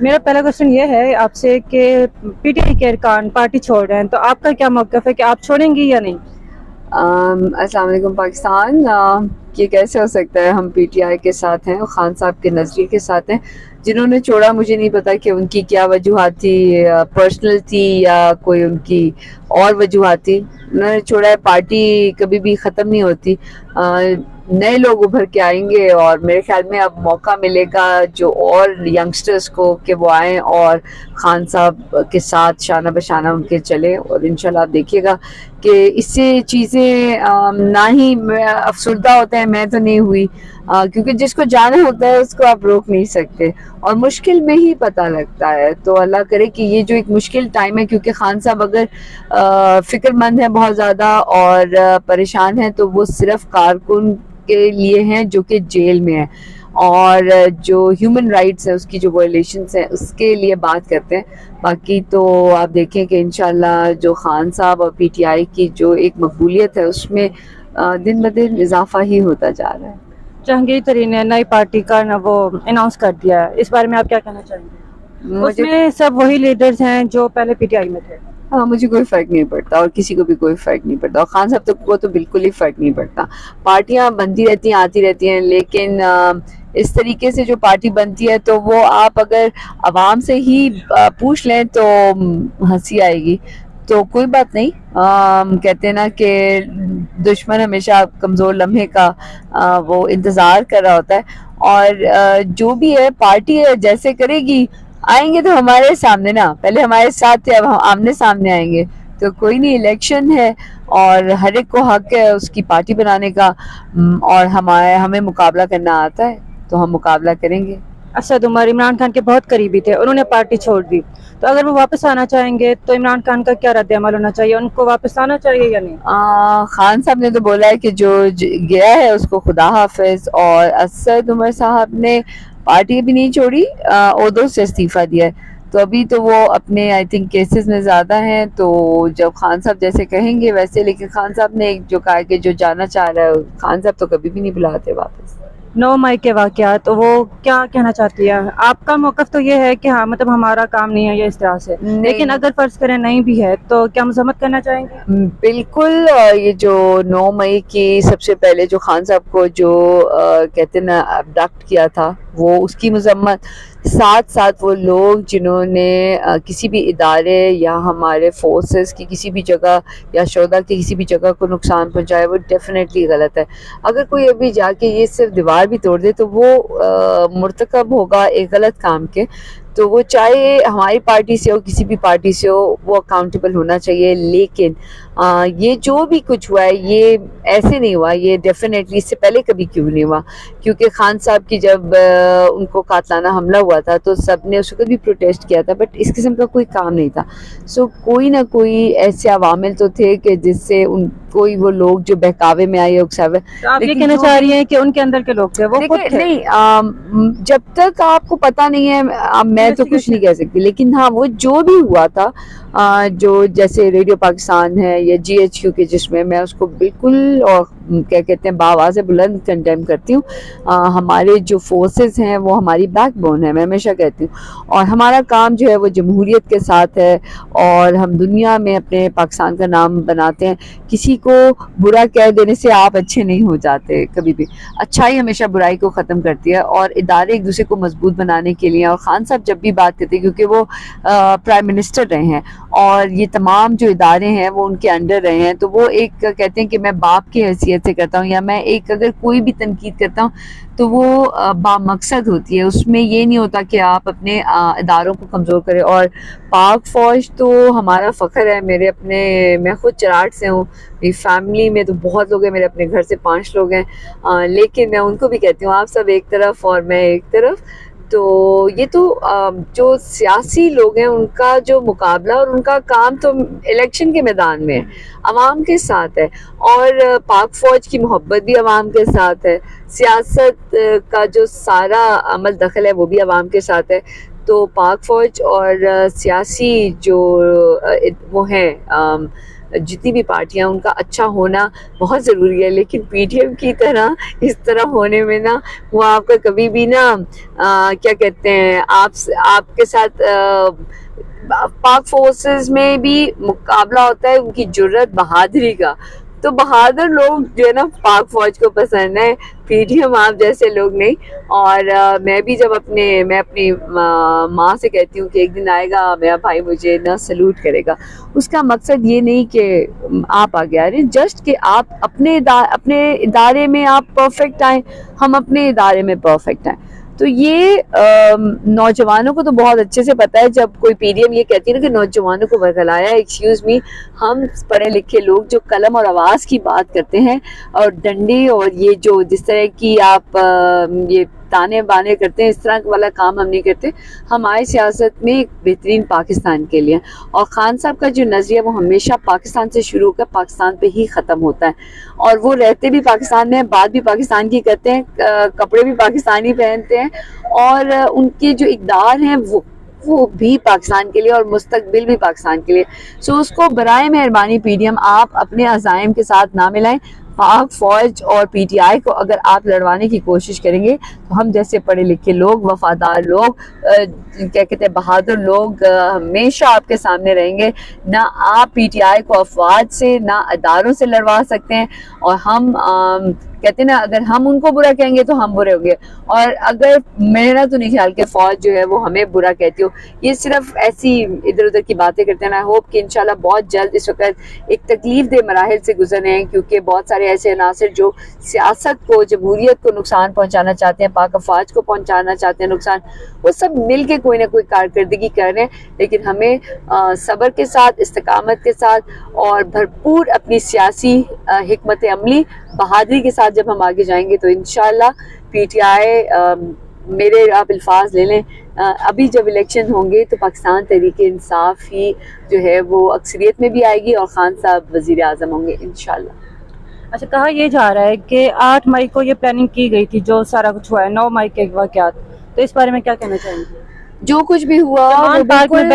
मेरा पहला क्वेश्चन ये है आपसे कि पीटीआई के अरकान पार्टी छोड़ रहे हैं, तो आपका क्या मौक़िफ़ है कि आप छोड़ेंगी या नहीं? अस्सलाम वालेकुम पाकिस्तान। ये कैसे हो सकता है? हम पीटीआई के साथ हैं और खान साहब के नज़रिए के साथ हैं। जिन्होंने छोड़ा मुझे नहीं पता कि उनकी क्या वजूहात थी, पर्सनल थी या कोई उनकी और वजूहात थी। उन्होंने छोड़ा है। पार्टी कभी भी ख़त्म नहीं होती। नए लोग उभर के आएंगे और मेरे ख्याल में अब मौका मिलेगा जो और यंगस्टर्स को कि वो आएँ और खान साहब के साथ शाना बशाना उनके चले। और इंशाल्लाह आप देखिएगा कि इससे चीज़ें ना ही अफसरदा होते हैं। मैं तो नहीं हुई, क्योंकि जिसको जाना होता है उसको आप रोक नहीं सकते और मुश्किल में ही पता लगता है। तो अल्लाह करे कि ये जो एक मुश्किल टाइम है, क्योंकि खान साहब अगर फ़िक्रमंद हैं बहुत ज़्यादा और परेशान हैं, तो वो सिर्फ कारकुन के लिए हैं जो कि जेल में है और जो ह्यूमन राइट्स है उसकी जो वायलेशंस है उसके लिए बात करते हैं। बाकी तो आप देखें कि इंशाल्लाह जो खान साहब और पीटीआई की जो एक मकबूलियत है उसमें दिन ब दिन इजाफा ही होता जा रहा है। जहांगीर तरीन ने नई पार्टी का ना वो अनाउंस कर दिया है, इस बारे में आप क्या कहना चाहेंगे? उसमें सब वही लीडर्स हैं जो पहले पीटीआई में थे। हाँ, मुझे कोई फ़र्क नहीं पड़ता और किसी को भी कोई फ़र्क नहीं पड़ता और खान साहब को तो बिल्कुल ही फ़र्क नहीं पड़ता। पार्टियां बनती रहती हैं, आती रहती हैं, लेकिन इस तरीके से जो पार्टी बनती है तो वो आप अगर आवाम से ही पूछ लें तो हंसी आएगी। तो कोई बात नहीं। कहते हैं ना कि दुश्मन हमेशा कमज़ोर लम्हे का वो इंतज़ार कर रहा होता है और जो भी है पार्टी है जैसे करेगी। आएंगे तो हमारे सामने ना, पहले हमारे साथ थे, अब हम आमने सामने आएंगे। तो कोई नहीं, इलेक्शन है और हर एक को हक है उसकी पार्टी बनाने का और हमें मुकाबला करना आता है तो हम मुकाबला करेंगे। असद उमर इमरान खान के बहुत करीबी थे, उन्होंने पार्टी छोड़ दी, तो अगर वो वापस आना चाहेंगे तो इमरान खान का क्या रद्द-ए-अमल होना चाहिए? उनको वापस आना चाहिए या नहीं? खान साहब ने तो बोला है कि जो गया है उसको खुदा हाफिज, और असद उमर साहब ने पार्टी भी नहीं छोड़ी, ओहदों से इस्तीफा दिया है। तो अभी तो वो अपने आई थिंक केसेस में ज़्यादा हैं, तो जब खान साहब जैसे कहेंगे वैसे। लेकिन खान साहब ने एक जो कहा कि जो जाना चाह रहा है, खान साहब तो कभी भी नहीं बुलाते वापस। 9 मई के वाक़यात, तो वो क्या कहना चाहती है? आपका मौक़िफ़ तो ये है कि हाँ, मतलब हमारा काम नहीं है ये इस तरह से, लेकिन अगर फ़र्ज़ करें नहीं भी है तो क्या मज़म्मत करना चाहेंगे? बिल्कुल। ये जो 9 मई की सबसे पहले जो खान साहब को जो कहते ना अबडक्ट किया था, वो उसकी मज़म्मत, साथ साथ वो लोग जिन्होंने किसी भी इदारे या हमारे फोर्सेस की किसी भी जगह या शोधा की किसी भी जगह को नुकसान पहुंचाया, वो डेफिनेटली गलत है। अगर कोई अभी जाके ये सिर्फ दीवार भी तोड़ दे तो वो मुर्तकब होगा एक गलत काम के। तो वो चाहे हमारी पार्टी से हो किसी भी पार्टी से हो, वो अकाउंटेबल होना चाहिए। लेकिन ये जो भी कुछ हुआ है ये ऐसे नहीं हुआ, ये डेफिनेटली इससे पहले कभी क्यों नहीं हुआ, क्योंकि खान साहब की जब उनको कातलाना हमला हुआ था तो सब ने उस वक्त भी प्रोटेस्ट किया था, बट इस किस्म का कोई काम नहीं था। सो कोई ना कोई ऐसे अवामिल तो थे कि जिससे कोई वो लोग जो बहकावे में आए उकसावे। तो आप ये कहना चाह रही हैं कि उनके अंदर के लोग थे, वो खुद थे? नहीं, जब तक आपको पता नहीं है मैं तो कुछ नहीं कह सकती। लेकिन हाँ, वो जो भी हुआ था, जो जैसे रेडियो पाकिस्तान है या GHQ के, जिसमें मैं उसको बिल्कुल और क्या कहते हैं बाआवाज़ बुलंद कंडेम करती हूँ। हमारे जो फोर्सेस हैं वो हमारी बैकबोन है, मैं हमेशा कहती हूँ, और हमारा काम जो है वो जमहूरियत के साथ है और हम दुनिया में अपने पाकिस्तान का नाम बनाते हैं। किसी को बुरा कह देने से आप अच्छे नहीं हो जाते कभी भी। अच्छाई हमेशा बुराई को ख़त्म करती है और इदारे एक दूसरे को मजबूत बनाने के लिए। और ख़ान साहब जब भी बात करते हैं, क्योंकि वो प्राइम मिनिस्टर रहे हैं और ये तमाम जो इदारे हैं वो उनके अंडर रहे हैं, तो वो एक कहते हैं कि मैं बाप की हैसियत से करता हूँ या मैं एक अगर कोई भी तनकीद करता हूँ तो वो बामकसद होती है। उसमें ये नहीं होता कि आप अपने इदारों को कमज़ोर करें। और पाक फ़ौज तो हमारा फ़ख्र है। मेरे अपने, मैं ख़ुद चराट से हूँ, मेरी फैमिली में तो बहुत लोग हैं, मेरे अपने घर से 5 लोग हैं, लेकिन मैं उनको भी कहती हूँ आप सब एक तरफ और मैं एक तरफ। तो ये तो जो सियासी लोग हैं उनका जो मुकाबला और उनका काम तो इलेक्शन के मैदान में है, अवाम के साथ है, और पाक फ़ौज की मोहब्बत भी अवाम के साथ है, सियासत का जो सारा अमल दखल है वो भी अवाम के साथ है। तो पाक फ़ौज और सियासी जो वो हैं जितनी भी पार्टियां, उनका अच्छा होना बहुत ज़रूरी है, लेकिन पीडीएम की तरह इस तरह होने में ना वो आपका कभी भी ना क्या कहते हैं, आपके साथ पाक फोर्सेस में भी मुकाबला होता है उनकी जुर्रत बहादुरी का। तो बहादुर लोग जो है ना पाक फौज को पसंद है, पीडीएम आप जैसे लोग नहीं। और मैं भी जब मैं अपनी माँ से कहती हूँ कि एक दिन आएगा मेरा भाई मुझे ना सल्यूट करेगा, उसका मकसद ये नहीं कि आप आगे आ रहे हैं, जस्ट कि आप अपने इदारे में आप परफेक्ट आए, हम अपने इदारे में परफेक्ट आए। तो ये नौजवानों को तो बहुत अच्छे से पता है। जब कोई पीडीएम ये कहती है ना कि नौजवानों को बरगलाया, एक्सक्यूज मी, हम पढ़े लिखे लोग जो कलम और आवाज़ की बात करते हैं और डंडे और ये जो जिस तरह की आप ये ताने बाने करते हैं, इस तरह वाला काम हम नहीं करते। हम आए सियासत में एक बेहतरीन पाकिस्तान के लिए, और खान साहब का जो नज़रिया वो हमेशा पाकिस्तान से शुरू होकर पाकिस्तान पे ही ख़त्म होता है, और वो रहते भी पाकिस्तान में, बात भी पाकिस्तान की करते हैं, कपड़े भी पाकिस्तानी पहनते हैं, और उनके जो इक़दार हैं वो भी पाकिस्तान के लिए और मुस्तकबिल भी पाकिस्तान के लिए। सो उसको बराए मेहरबानी पीडीएम आप अपने अज़ाइम के साथ ना मिलाएं। पाक फौज और पीटीआई को अगर आप लड़वाने की कोशिश करेंगे तो हम जैसे पढ़े लिखे लोग, वफादार लोग, क्या कहते हैं, बहादुर लोग हमेशा आपके सामने रहेंगे। ना आप पीटीआई को अफवाज से ना अदारों से लड़वा सकते हैं, और हम कहते हैं ना, अगर हम उनको बुरा कहेंगे तो हम बुरे होंगे, और अगर मेरा तो नहीं ख्याल कि फौज जो है वो हमें बुरा कहती हो। ये सिर्फ ऐसी इधर उधर की बातें करते हैं। आई होप कि इंशाल्लाह बहुत जल्द इस वक्त एक तकलीफ दे मराहिल से गुजर रहे हैं, क्योंकि बहुत सारे ऐसे अनासर जो सियासत को, जमहूरियत को नुकसान पहुँचाना चाहते हैं, पाक अफवाज को पहुँचाना चाहते हैं नुकसान, वो सब मिल के कोई ना कोई कारकर्दगी कर रहे हैं। लेकिन हमें सब्र के साथ, इस्तिकामत के साथ और भरपूर अपनी सियासी हिकमत अमली, बहादुरी के साथ जब हम आगे जाएंगे तो इंशाल्लाह पीटीआई, मेरे आप अल्फाज ले लें, अभी जब इलेक्शन होंगे तो पाकिस्तान तहरीक इंसाफ ही जो है वो अक्सरियत में भी आएगी और खान साहब वजीर आज़म होंगे इंशाल्लाह। अच्छा, कहा यह जा रहा है कि 8 मई को ये प्लानिंग की गई थी, जो सारा कुछ हुआ है 9 मई के वाक़यात, तो इस बारे में क्या कहना चाहेंगे? जो कुछ भी हुआ वो बिल्कुल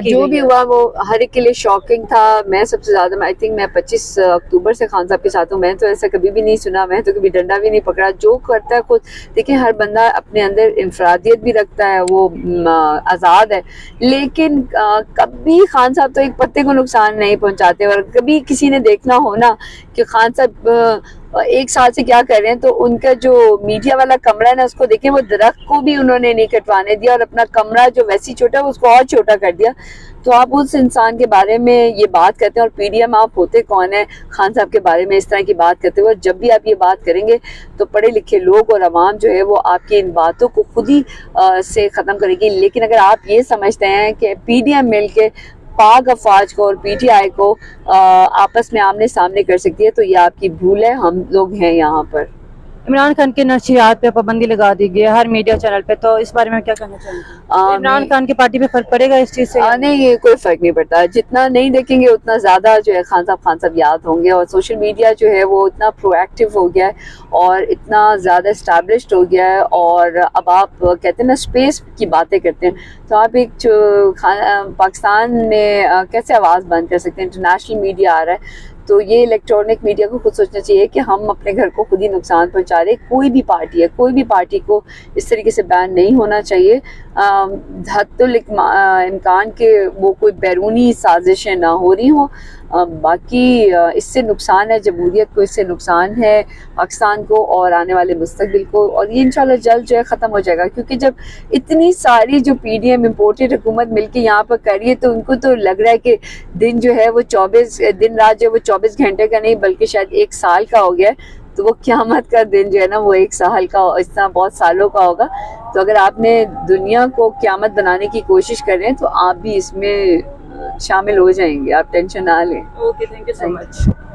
जो भी हुआ वो हर एक के लिए शॉकिंग था। मैं सबसे ज्यादा, आई थिंक मैं 25 अक्टूबर से खान साहब के साथ हूँ। मैं तो ऐसा कभी भी नहीं सुना, मैं तो कभी डंडा भी नहीं पकड़ा। जो करता है खुद, देखिए हर बंदा अपने अंदर इंफरादियत भी रखता है, वो आज़ाद है, लेकिन कभी खान साहब तो एक पत्ते को नुकसान नहीं पहुँचाते। और कभी किसी ने देखना हो ना कि खान साहब 1 साल से क्या कर रहे हैं, तो उनका जो मीडिया वाला कमरा है ना, उसको देखें, वो दरख्त को भी उन्होंने नहीं कटवाने दिया, और अपना कमरा जो वैसी छोटा है उसको और छोटा कर दिया। तो आप उस इंसान के बारे में ये बात करते हैं, और पीडीएम आप होते कौन है खान साहब के बारे में इस तरह की बात करते हुए? जब भी आप ये बात करेंगे तो पढ़े लिखे लोग और आवाम जो है वो आपकी इन बातों को खुद ही से ख़त्म करेगी। लेकिन अगर आप ये समझते हैं कि पीडीएम मिल के पाक अफवाज को और पीटीआई को आपस में आमने सामने कर सकती है, तो ये आपकी भूल है। हम लोग हैं यहाँ पर। इमरान खान के नशियात पे पाबंदी लगा दी गई है हर मीडिया चैनल पे, तो इस बारे में क्या कहना चाहेंगे? इमरान खान की पार्टी पे फर्क पड़ेगा इस चीज़ से? नहीं, ये कोई फर्क नहीं पड़ता। जितना नहीं देखेंगे उतना ज़्यादा जो है खान साहब याद होंगे, और सोशल मीडिया जो है वो इतना प्रोएक्टिव हो गया है और इतना ज़्यादा इस्टेब्लिश्ड हो गया है। और अब आप कहते हैं ना स्पेस की बातें करते हैं, तो आप एक पाकिस्तान में कैसे आवाज़ बंद कर सकते हैं? इंटरनेशनल मीडिया आ रहा है, तो ये इलेक्ट्रॉनिक मीडिया को खुद सोचना चाहिए कि हम अपने घर को खुद ही नुकसान पहुंचा रहे। कोई भी पार्टी है, कोई भी पार्टी को इस तरीके से बैन नहीं होना चाहिए। हद्दुल इम्कान के वो कोई बैरूनी साजिशें ना हो रही हों। बाकी इससे नुकसान है जमहूरियत को, इससे नुकसान है पाकिस्तान को और आने वाले मुस्तकबिल को, और ये इंशाल्लाह जल्द जो है ख़त्म हो जाएगा। क्योंकि जब इतनी सारी जो पीडीएम इम्पोर्टेड हुकूमत मिलके यहाँ पर कर रही है, तो उनको तो लग रहा है कि दिन जो है वो 24 दिन रात जो है वो 24 घंटे का नहीं बल्कि शायद 1 साल का हो गया है। तो वो क़यामत का दिन जो है ना वो 1 साल का, इस तरह बहुत सालों का होगा। तो अगर आपने दुनिया को क़यामत बनाने की कोशिश कर रहे हैं तो आप भी इसमें शामिल हो जाएंगे, आप टेंशन ना लें। Okay, thank you so much.